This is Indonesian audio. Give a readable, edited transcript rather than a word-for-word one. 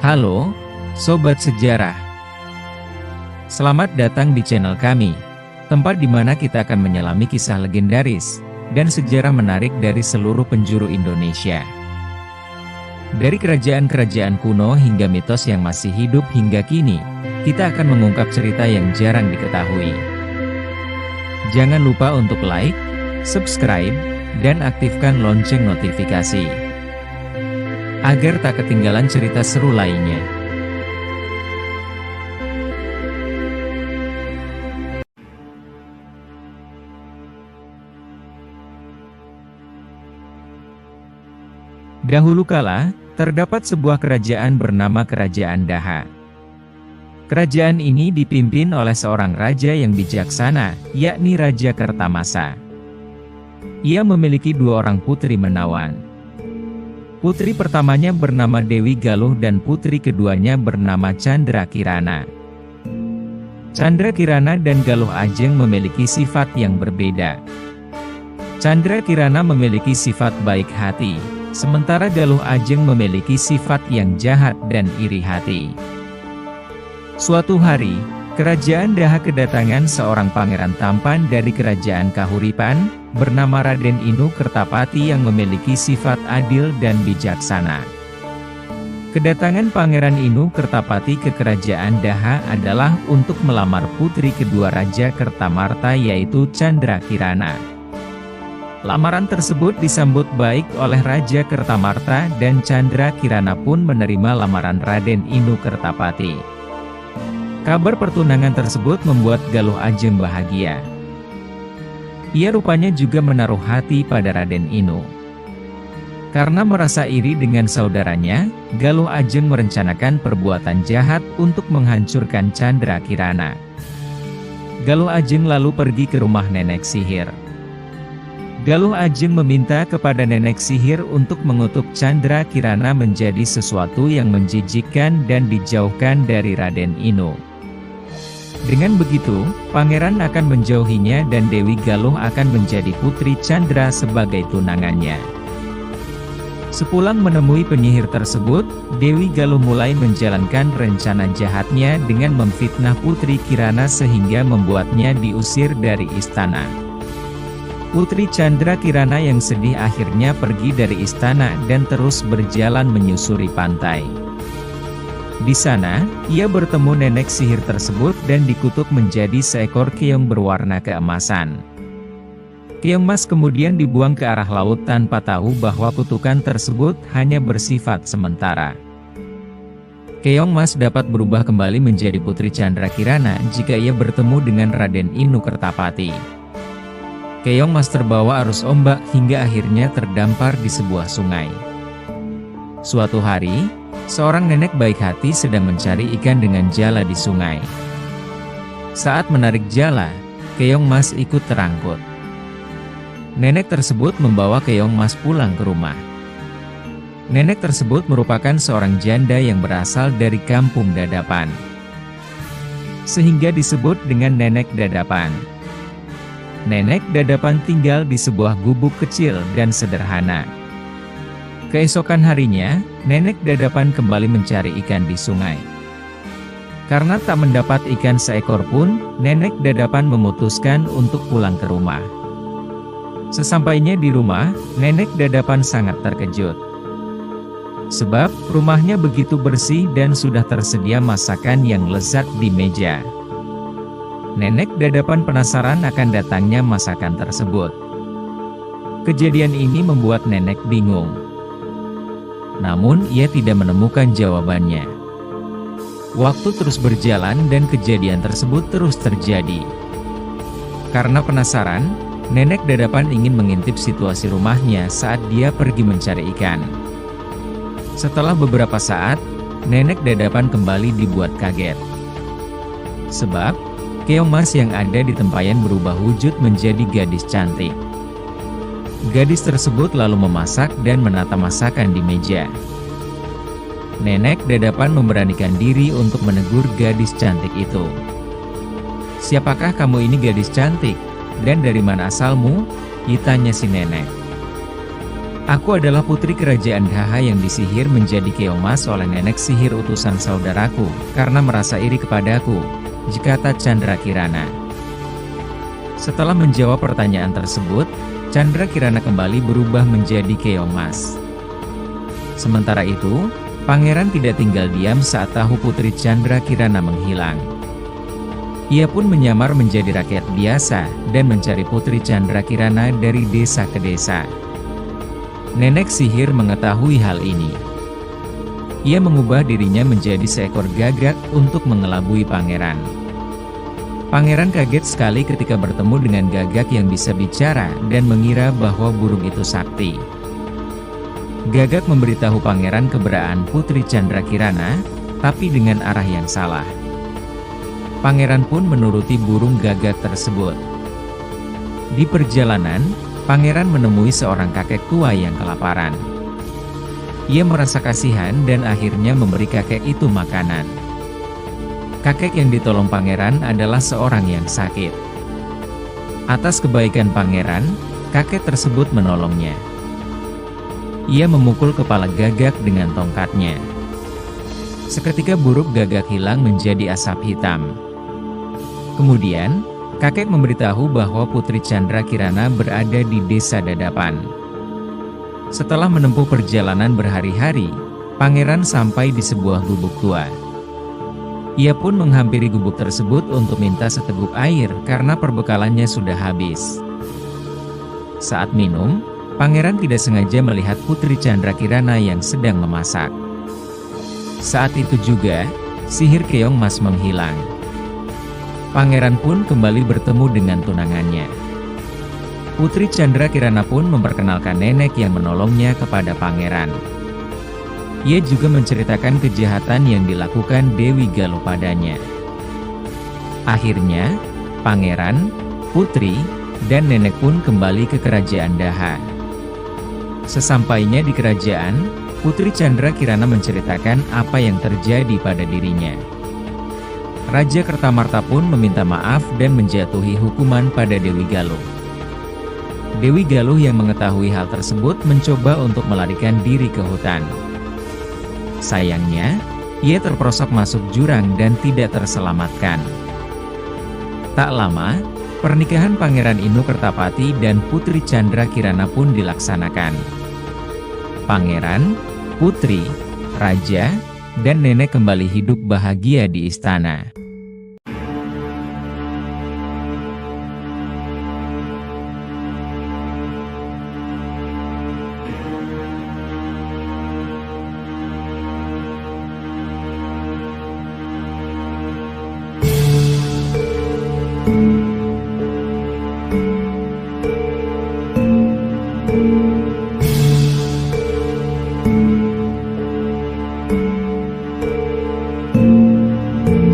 Halo, Sobat Sejarah. Selamat datang di channel kami, tempat di mana kita akan menyelami kisah legendaris dan sejarah menarik dari seluruh penjuru Indonesia. Dari kerajaan-kerajaan kuno hingga mitos yang masih hidup hingga kini, kita akan mengungkap cerita yang jarang diketahui. Jangan lupa untuk like, subscribe, dan aktifkan lonceng notifikasi, agar tak ketinggalan cerita seru lainnya. Dahulu kala, terdapat sebuah kerajaan bernama Kerajaan Daha. Kerajaan ini dipimpin oleh seorang raja yang bijaksana, yakni Raja Kertamasa. Ia memiliki dua orang putri menawan. Putri pertamanya bernama Dewi Galuh dan putri keduanya bernama Candra Kirana. Candra Kirana dan Galuh Ajeng memiliki sifat yang berbeda. Candra Kirana memiliki sifat baik hati, sementara Galuh Ajeng memiliki sifat yang jahat dan iri hati. Suatu hari, Kerajaan Daha kedatangan seorang pangeran tampan dari Kerajaan Kahuripan, bernama Raden Inu Kertapati yang memiliki sifat adil dan bijaksana. Kedatangan Pangeran Inu Kertapati ke Kerajaan Daha adalah untuk melamar putri kedua Raja Kertamarta yaitu Candra Kirana. Lamaran tersebut disambut baik oleh Raja Kertamarta dan Candra Kirana pun menerima lamaran Raden Inu Kertapati. Kabar pertunangan tersebut membuat Galuh Ajeng bahagia. Ia rupanya juga menaruh hati pada Raden Inu. Karena merasa iri dengan saudaranya, Galuh Ajeng merencanakan perbuatan jahat untuk menghancurkan Candra Kirana. Galuh Ajeng lalu pergi ke rumah nenek sihir. Galuh Ajeng meminta kepada nenek sihir untuk mengutuk Candra Kirana menjadi sesuatu yang menjijikkan dan dijauhkan dari Raden Inu. Dengan begitu, pangeran akan menjauhinya dan Dewi Galuh akan menjadi putri Candra sebagai tunangannya. Sepulang menemui penyihir tersebut, Dewi Galuh mulai menjalankan rencana jahatnya dengan memfitnah putri Kirana sehingga membuatnya diusir dari istana. Putri Candra Kirana yang sedih akhirnya pergi dari istana dan terus berjalan menyusuri pantai. Di sana, ia bertemu nenek sihir tersebut dan dikutuk menjadi seekor keong berwarna keemasan. Keong mas kemudian dibuang ke arah laut tanpa tahu bahwa kutukan tersebut hanya bersifat sementara. Keong mas dapat berubah kembali menjadi putri Candra Kirana jika ia bertemu dengan Raden Inu Kertapati. Keong mas terbawa arus ombak hingga akhirnya terdampar di sebuah sungai. Suatu hari, seorang nenek baik hati sedang mencari ikan dengan jala di sungai. Saat menarik jala, keong mas ikut terangkut. Nenek tersebut membawa keong mas pulang ke rumah. Nenek tersebut merupakan seorang janda yang berasal dari kampung Dadapan, sehingga disebut dengan Nenek Dadapan. Nenek Dadapan tinggal di sebuah gubuk kecil dan sederhana. Keesokan harinya, Nenek Dadapan kembali mencari ikan di sungai. Karena tak mendapat ikan seekor pun, Nenek Dadapan memutuskan untuk pulang ke rumah. Sesampainya di rumah, Nenek Dadapan sangat terkejut. Sebab, rumahnya begitu bersih dan sudah tersedia masakan yang lezat di meja. Nenek Dadapan penasaran akan datangnya masakan tersebut. Kejadian ini membuat Nenek bingung. Namun, ia tidak menemukan jawabannya. Waktu terus berjalan dan kejadian tersebut terus terjadi. Karena penasaran, Nenek Dadapan ingin mengintip situasi rumahnya saat dia pergi mencari ikan. Setelah beberapa saat, Nenek Dadapan kembali dibuat kaget. Sebab, keong mas yang ada di tempayan berubah wujud menjadi gadis cantik. Gadis tersebut lalu memasak dan menata masakan di meja. Nenek Dadapan memberanikan diri untuk menegur gadis cantik itu. "Siapakah kamu ini gadis cantik? Dan dari mana asalmu?" ditanya si nenek. Aku adalah putri kerajaan Daha yang disihir menjadi keong emas oleh nenek sihir utusan saudaraku, karena merasa iri kepadaku, kata Chandra Kirana. Setelah menjawab pertanyaan tersebut, Chandra Kirana kembali berubah menjadi keong emas. Sementara itu, pangeran tidak tinggal diam saat tahu putri Chandra Kirana menghilang. Ia pun menyamar menjadi rakyat biasa dan mencari putri Chandra Kirana dari desa ke desa. Nenek sihir mengetahui hal ini. Ia mengubah dirinya menjadi seekor gagak untuk mengelabui pangeran. Pangeran kaget sekali ketika bertemu dengan gagak yang bisa bicara dan mengira bahwa burung itu sakti. Gagak memberitahu pangeran keberadaan putri Chandra Kirana, tapi dengan arah yang salah. Pangeran pun menuruti burung gagak tersebut. Di perjalanan, pangeran menemui seorang kakek tua yang kelaparan. Ia merasa kasihan dan akhirnya memberi kakek itu makanan. Kakek yang ditolong pangeran adalah seorang yang sakit. Atas kebaikan pangeran, kakek tersebut menolongnya. Ia memukul kepala gagak dengan tongkatnya. Seketika burung gagak hilang menjadi asap hitam. Kemudian, kakek memberitahu bahwa putri Chandra Kirana berada di desa Dadapan. Setelah menempuh perjalanan berhari-hari, pangeran sampai di sebuah gubuk tua. Ia pun menghampiri gubuk tersebut untuk minta seteguk air karena perbekalannya sudah habis. Saat minum, pangeran tidak sengaja melihat putri Chandra Kirana yang sedang memasak. Saat itu juga, sihir keong emas menghilang. Pangeran pun kembali bertemu dengan tunangannya. Putri Chandra Kirana pun memperkenalkan nenek yang menolongnya kepada pangeran. Ia juga menceritakan kejahatan yang dilakukan Dewi Galuh padanya. Akhirnya, pangeran, putri, dan nenek pun kembali ke kerajaan Daha. Sesampainya di kerajaan, putri Chandra Kirana menceritakan apa yang terjadi pada dirinya. Raja Kertamarta pun meminta maaf dan menjatuhi hukuman pada Dewi Galuh. Dewi Galuh yang mengetahui hal tersebut mencoba untuk melarikan diri ke hutan. Sayangnya, ia terperosok masuk jurang dan tidak terselamatkan. Tak lama, pernikahan Pangeran Inu Kertapati dan Putri Chandra Kirana pun dilaksanakan. Pangeran, putri, raja, dan nenek kembali hidup bahagia di istana.